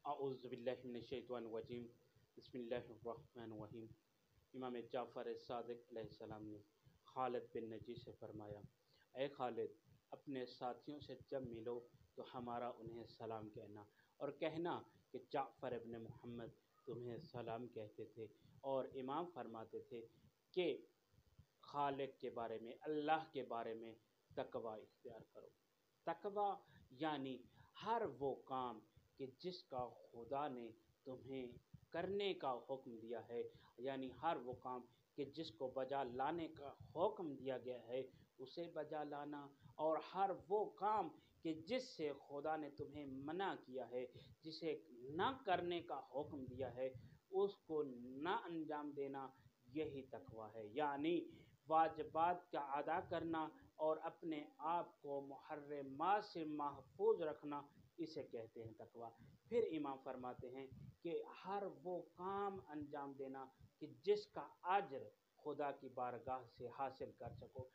اعوذ باللہ من الشیطان الرجیم بسم اللہ الرحمن الرحیم۔ امام جعفر صادق علیہ السلام نے خالد بن نجی سے فرمایا، اے خالد، اپنے ساتھیوں سے جب ملو تو ہمارا انہیں سلام کہنا، اور کہنا کہ جعفر ابن محمد تمہیں سلام کہتے تھے، اور امام فرماتے تھے کہ خالق کے بارے میں، اللہ کے بارے میں تقوی اختیار کرو۔ تقوی یعنی ہر وہ کام کہ جس کا خدا نے تمہیں کرنے کا حکم دیا ہے، یعنی ہر وہ کام کہ جس کو بجا لانے کا حکم دیا گیا ہے اسے بجا لانا، اور ہر وہ کام کہ جس سے خدا نے تمہیں منع کیا ہے، جسے نہ کرنے کا حکم دیا ہے اس کو نہ انجام دینا، یہی تقوی ہے۔ یعنی واجبات کا ادا کرنا اور اپنے آپ کو محرمات سے محفوظ رکھنا، اسے کہتے ہیں تقوی۔ پھر امام فرماتے ہیں کہ ہر وہ کام انجام دینا کہ جس کا اجر خدا کی بارگاہ سے حاصل کر سکو۔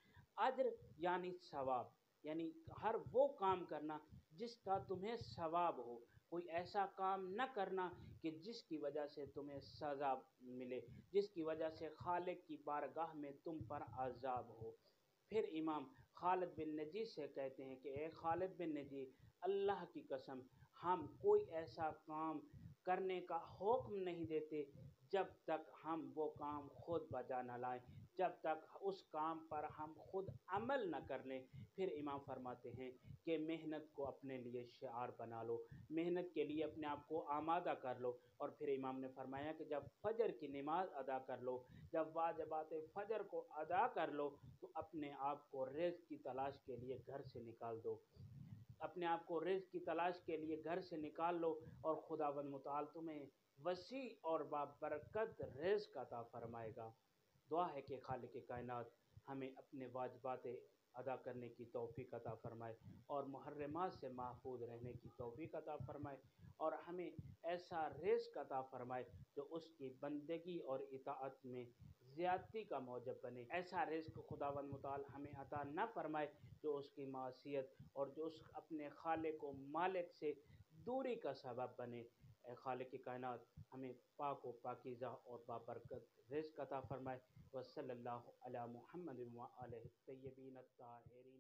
اجر یعنی ثواب، یعنی ہر وہ کام کرنا جس کا تمہیں ثواب ہو، کوئی ایسا کام نہ کرنا کہ جس کی وجہ سے تمہیں سزا ملے، جس کی وجہ سے خالق کی بارگاہ میں تم پر عذاب ہو۔ پھر امام خالد بن نجی سے کہتے ہیں کہ اے خالد بن نجی، اللہ کی قسم، ہم کوئی ایسا کام کرنے کا حکم نہیں دیتے جب تک ہم وہ کام خود بجا نہ لائیں، جب تک اس کام پر ہم خود عمل نہ کر لیں۔ پھر امام فرماتے ہیں کہ محنت کو اپنے لیے شعار بنا لو، محنت کے لیے اپنے آپ کو آمادہ کر لو۔ اور پھر امام نے فرمایا کہ جب فجر کی نماز ادا کر لو، جب واجبات فجر کو ادا کر لو تو اپنے آپ کو رزق کی تلاش کے لیے گھر سے نکال دو، اپنے آپ کو رزق کی تلاش کے لیے گھر سے نکال لو، اور خداوند متعال تمہیں وسیع اور بابرکت رزق عطا فرمائے گا۔ دعا ہے کہ خالق کائنات ہمیں اپنے واجبات ادا کرنے کی توفیق عطا فرمائے اور محرمات سے محفوظ رہنے کی توفیق عطا فرمائے، اور ہمیں ایسا رزق عطا فرمائے جو اس کی بندگی اور اطاعت میں زیادتی کا موجب بنے۔ ایسا رزق خداوند متعال ہمیں عطا نہ فرمائے جو اس کی معصیت اور جو اس اپنے خالق و مالک سے دوری کا سبب بنے۔ اے خالق کائنات ہمیں پاک و پاکیزہ اور بابرکت رزق عطا فرمائے۔ وصلی اللہ علی محمد و آلہ الطیبین الطاہرین۔